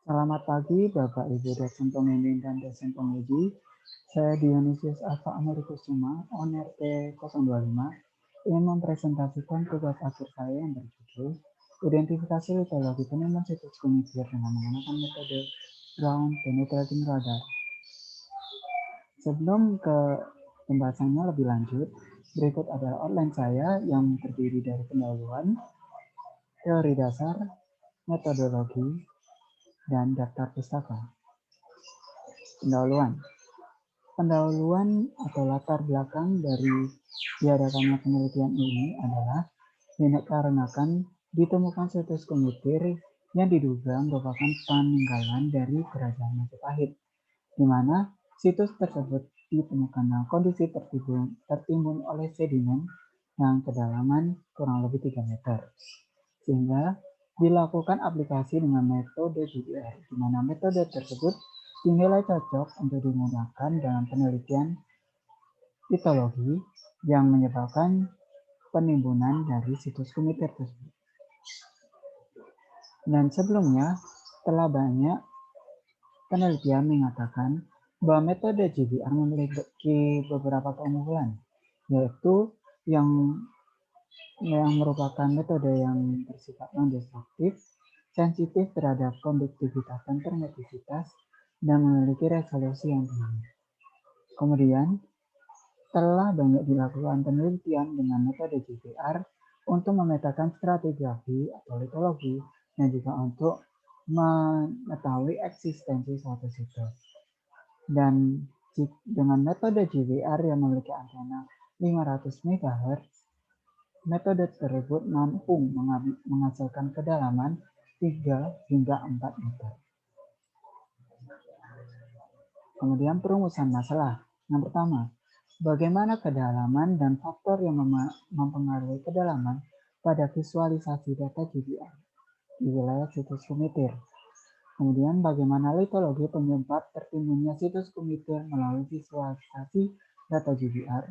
Selamat pagi Bapak Ibu dosen pembimbing dan dosen penguji. Saya Dionysius Alfa Amerikusuma, ONRT 025, ingin mempresentasikan tugas akhir saya yang berjudul Identifikasi litologi penemuan situs kunikir dengan menggunakan metode ground penetrating radar. Sebelum ke pembahasannya lebih lanjut, berikut adalah outline saya yang terdiri dari pendahuluan, teori dasar, metodologi, dan daftar pustaka. Pendahuluan. Pendahuluan atau latar belakang dari diadakannya penelitian ini adalah dikarenakan ditemukan situs kumitir yang diduga merupakan peninggalan dari Kerajaan Majapahit, di mana situs tersebut ditemukan dalam kondisi tertimbun oleh sedimen yang kedalaman kurang lebih 3 meter. Sehingga dilakukan aplikasi dengan metode GPR, di mana metode tersebut dinilai cocok untuk digunakan dalam penelitian litologi yang menyebabkan penimbunan dari situs kumitir tersebut. Dan sebelumnya telah banyak penelitian mengatakan bahwa metode GBR memiliki beberapa keunggulan, yaitu yang merupakan metode yang bersifat non-destruktif, sensitif terhadap konduktivitas dan permisivitas, dan memiliki resolusi yang tinggi. Kemudian, telah banyak dilakukan penelitian dengan metode GPR untuk memetakan stratigrafi atau litologi dan juga untuk mengetahui eksistensi suatu situs. Dan dengan metode GPR yang memiliki antena 500 MHz, metode tersebut mampu menghasilkan kedalaman 3 hingga 4 meter. Kemudian perumusan masalah. Yang pertama, bagaimana kedalaman dan faktor yang mempengaruhi kedalaman pada visualisasi data GPR di wilayah situs kumitir. Kemudian bagaimana litologi penyebab tertimbunnya situs kumitir melalui visualisasi data GPR.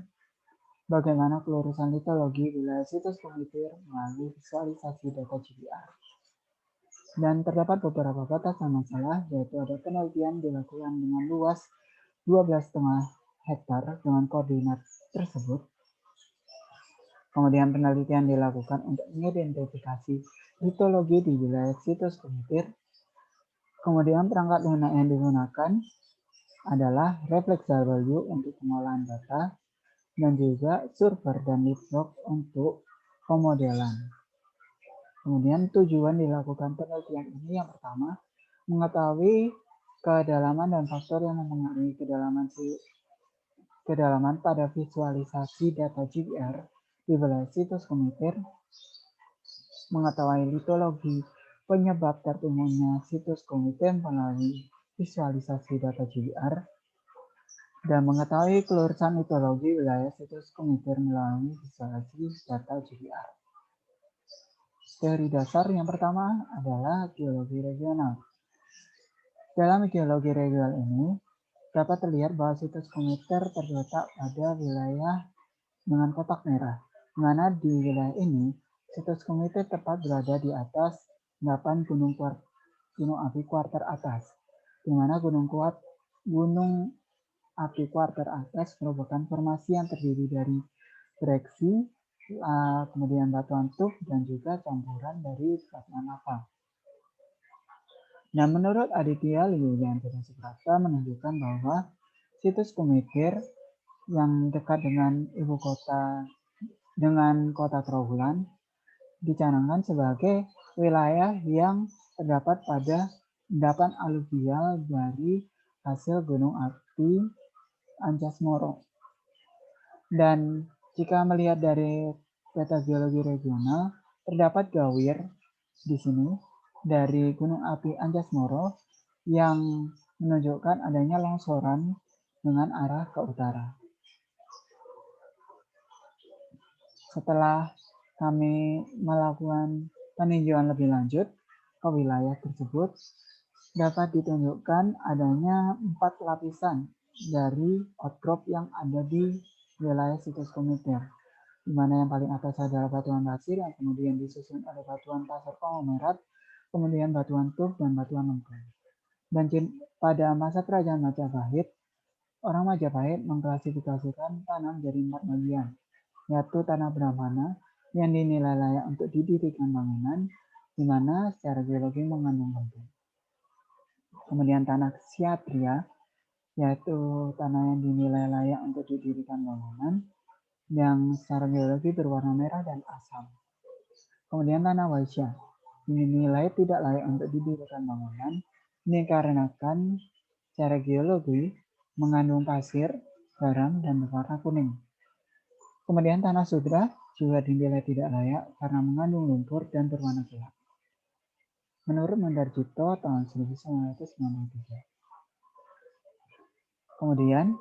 Bagaimana pelurusan litologi wilayah situs kumitir melalui visualisasi data GPR. Dan terdapat beberapa batasan masalah, yaitu ada penelitian dilakukan dengan luas 12,5 hektar dengan koordinat tersebut. Kemudian penelitian dilakukan untuk mengidentifikasi litologi di wilayah situs kumitir. Kemudian perangkat lunak yang digunakan adalah ReflexW untuk pengolahan data dan juga Surfer dan LeapFrog untuk pemodelan. Kemudian tujuan dilakukan penelitian ini yang pertama, mengetahui kedalaman dan faktor yang mempengaruhi kedalaman pada visualisasi data GPR di wilayah situs kumitir, mengetahui litologi penyebab tertimbunnya situs kumitir melalui visualisasi data GPR, dan mengetahui kelurusan litologi wilayah situs kumitir melalui visualisasi data GPR. Teori dasar yang pertama adalah geologi regional. Dalam geologi regional ini, dapat terlihat bahwa situs kumitir terletak pada wilayah dengan kotak merah, di mana di wilayah ini situs kumitir tepat berada di atas 8 gunung api kuarter atas, di mana gunung api kuarter atas merupakan formasi yang terdiri dari breksi, kemudian batuan tuff, dan juga campuran dari batuan lava. Nah, menurut Aditya Liuliantoro Suprapta menunjukkan bahwa situs kumitir yang dekat dengan ibu kota dengan kota Trawulan dicanangkan sebagai wilayah yang terdapat pada endapan aluvial dari hasil gunung api Anjas Moro. Dan jika melihat dari peta geologi regional, terdapat gawir di sini dari gunung api Anjas Moro yang menunjukkan adanya longsoran dengan arah ke utara. Setelah kami melakukan peninjauan lebih lanjut ke wilayah tersebut, dapat ditunjukkan adanya 4 lapisan dari outcrop yang ada di wilayah situs kumitir, di mana yang paling atas adalah batuan pasir yang kemudian disusun oleh batuan pasir konglomerat, kemudian batuan tuff dan batuan lempung. Dan pada masa kerajaan Majapahit, orang Majapahit mengklasifikasikan tanah menjadi 4 bagian, yaitu tanah Brahmana yang dinilai layak untuk didirikan bangunan, di mana secara geologi mengandung lempung. Kemudian tanah Ksatria, yaitu tanah yang dinilai layak untuk didirikan bangunan, yang secara geologi berwarna merah dan asam. Kemudian tanah Waisya, dinilai tidak layak untuk didirikan bangunan, ini dikarenakan secara geologi mengandung pasir, garam, dan berwarna kuning. Kemudian tanah Sudra juga dinilai tidak layak karena mengandung lumpur dan berwarna gelap. Menurut Mundarjito tahun 1993. Kemudian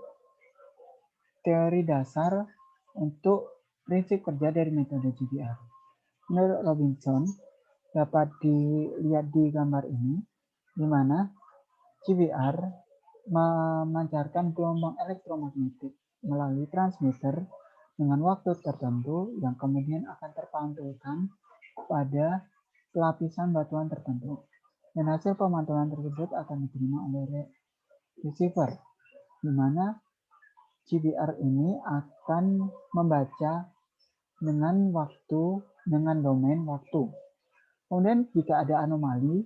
teori dasar untuk prinsip kerja dari metode GBR. Menurut Robinson, dapat dilihat di gambar ini, di mana GBR memancarkan gelombang elektromagnetik melalui transmitter dengan waktu tertentu yang kemudian akan terpantulkan pada lapisan batuan tertentu. Dan hasil pemantauan tersebut akan diterima oleh receiver, di mana GBR ini akan membaca dengan domain waktu. Kemudian jika ada anomali,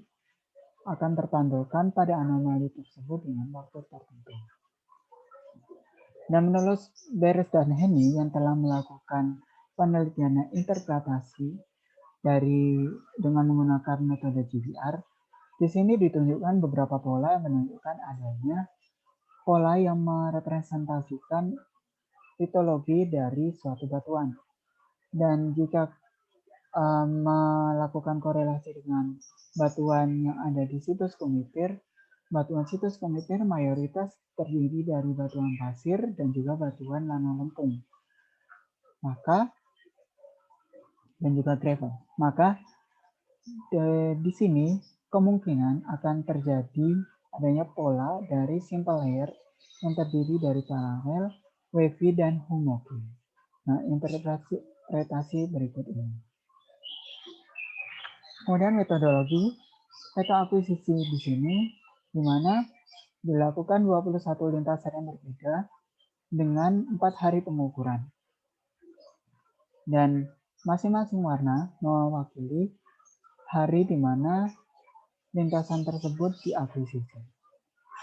akan terpantulkan pada anomali tersebut dengan waktu tertentu. Dan menurut Beres dan Henny yang telah melakukan penelitian interpretasi dengan menggunakan metode GBR, di sini ditunjukkan beberapa pola yang menunjukkan adanya pola yang merepresentasikan litologi dari suatu batuan. Dan jika melakukan korelasi dengan batuan yang ada di situs Kumitir, batuan situs Kumitir mayoritas terdiri dari batuan pasir dan juga batuan lana lempung. Dan juga gravel. Maka di sini kemungkinan akan terjadi adanya pola dari simple layer yang terdiri dari paralel, wavy, dan homogene. Nah, interpretasi berikut ini. Kemudian metodologi peta akuisisi di sini, di mana dilakukan 21 lintasan yang berbeda dengan 4 hari pengukuran. Dan masing-masing warna mewakili hari di mana lintasan tersebut diakuisisi.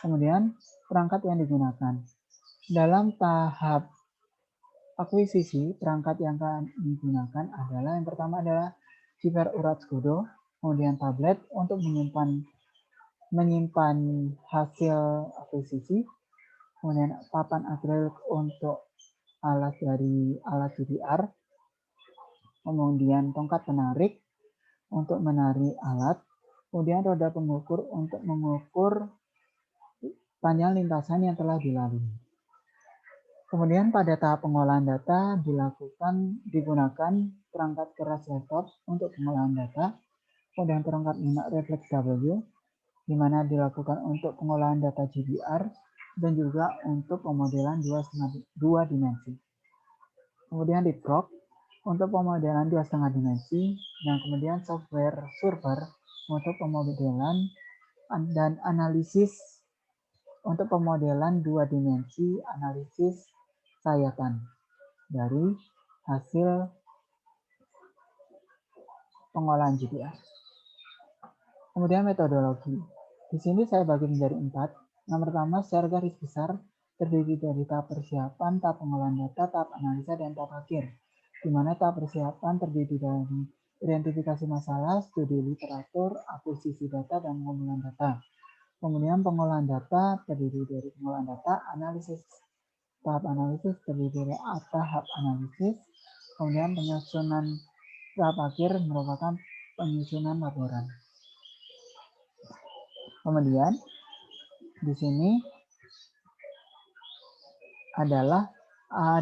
Kemudian perangkat yang digunakan. Dalam tahap akuisisi, perangkat yang akan digunakan adalah yang pertama adalah GBR Urat Skudo, kemudian tablet untuk menyimpan hasil akuisisi, kemudian papan akrilik untuk alat GBR, kemudian tongkat penarik untuk menarik alat, kemudian roda pengukur untuk mengukur panjang lintasan yang telah dilalui. Kemudian pada tahap pengolahan data digunakan perangkat keras laptop untuk pengolahan data, kemudian perangkat lunak reflex W, di mana dilakukan untuk pengolahan data GBR dan juga untuk pemodelan dua dimensi. Kemudian Leapfrog untuk pemodelan 2,5 dimensi, dan kemudian software server untuk pemodelan dan analisis untuk pemodelan 2 dimensi, analisis sayatan dari hasil pengolahan GBR. Kemudian metodologi. Di sini saya bagi menjadi 4. Yang pertama, secara garis besar terdiri dari tahap persiapan, tahap pengolahan data, tahap analisa, dan tahap akhir. Di mana tahap persiapan terdiri dari identifikasi masalah, studi literatur, akuisisi data, dan pengumpulan data. Kemudian pengolahan data terdiri dari pengolahan data, analisis. Tahap analisis terdiri dari tahap analisis, kemudian penyusunan tahap akhir merupakan penyusunan laporan. Kemudian di sini adalah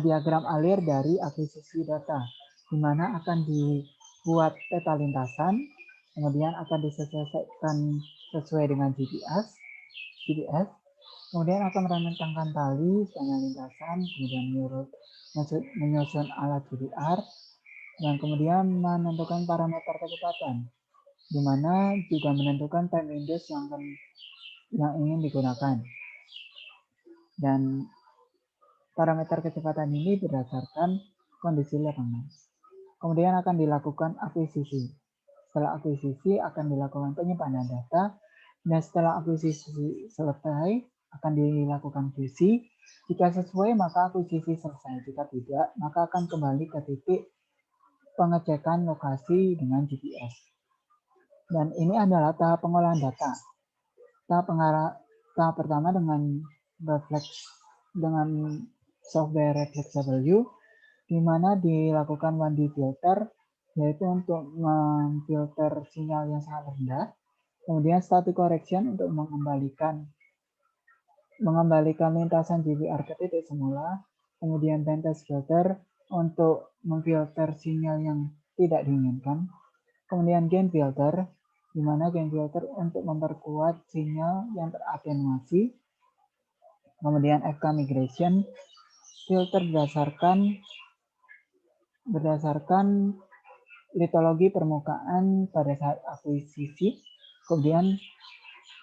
diagram alir dari akuisisi data, di mana akan dibuat peta lintasan, kemudian akan disesuaikan sesuai dengan GPS, kemudian akan merentangkan tali sepanjang lintasan, kemudian menyusun alat GBR, dan kemudian menentukan parameter kecepatan, di mana juga menentukan time windows yang akan yang ingin digunakan. Dan parameter kecepatan ini berdasarkan kondisi lapangan. Kemudian akan dilakukan akuisisi. Setelah akuisisi akan dilakukan penyimpanan data. Dan setelah akuisisi selesai akan dilakukan QC. Jika sesuai maka akuisisi selesai. Jika tidak maka akan kembali ke titik pengecekan lokasi dengan GPS. Dan ini adalah tahap pengolahan data. Tahap pertama dengan software Reflexable View, di mana dilakukan 1D filter, yaitu untuk memfilter sinyal yang sangat rendah. Kemudian static correction untuk mengembalikan lintasan GPR ke titik semula. Kemudian bandpass filter untuk memfilter sinyal yang tidak diinginkan. Kemudian gain filter, di mana gain filter untuk memperkuat sinyal yang teratenuasi. Kemudian FK migration, filter berdasarkan litologi permukaan pada saat akuisisi. Kemudian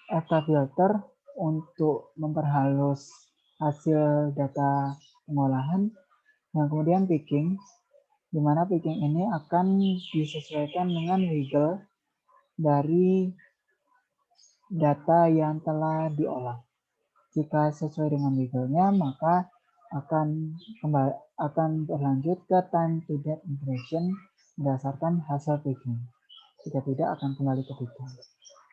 FK filter untuk memperhalus hasil data pengolahan. Dan kemudian picking, di mana picking ini akan disesuaikan dengan wiggle dari data yang telah diolah. Jika sesuai dengan wiggle-nya, maka akan berlanjut ke time to date impression berdasarkan hasil picking. Jika tidak akan kembali ke picking.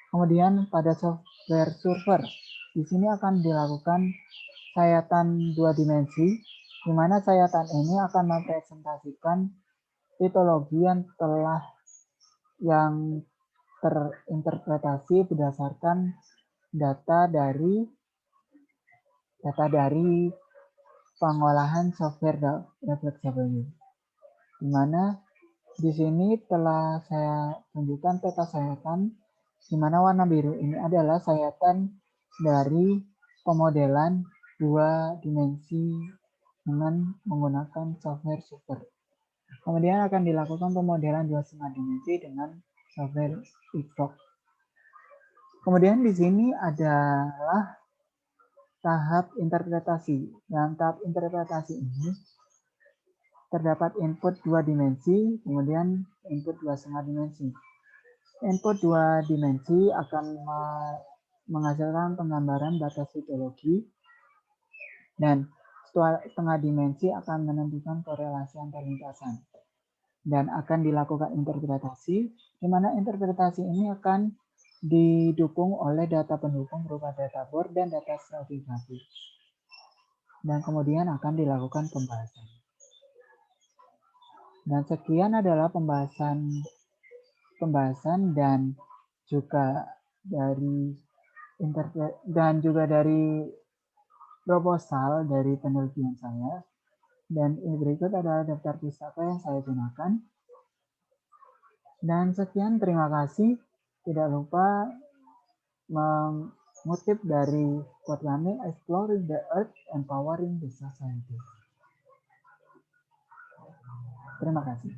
Kemudian pada software server, di sini akan dilakukan sayatan 2 dimensi, di mana sayatan ini akan mempresentasikan litologi yang terinterpretasi berdasarkan data dari pengolahan software Reflexable View. Di mana di sini telah saya tunjukkan peta sayatan, di mana warna biru ini adalah sayatan dari pemodelan 2 dimensi dengan menggunakan software super. Kemudian akan dilakukan pemodelan 2,5 dimensi dengan software Evox. Kemudian di sini adalah tahap interpretasi. Dalam tahap interpretasi ini terdapat input 2 dimensi, kemudian input 2,5 dimensi. Input 2 dimensi akan menghasilkan penggambaran batas litologi, dan setengah dimensi akan menentukan korelasi antar lintasan. Dan akan dilakukan interpretasi, di mana interpretasi ini akan didukung oleh data pendukung berupa data bore dan data stratigrafik. Dan kemudian akan dilakukan pembahasan. Dan sekian adalah pembahasan dan juga dari proposal dari penelitian saya. Dan ini berikut adalah daftar pustaka yang saya gunakan. Dan sekian, terima kasih. Tidak lupa mengutip dari quote kami, Exploring the Earth, Empowering the Society. Terima kasih.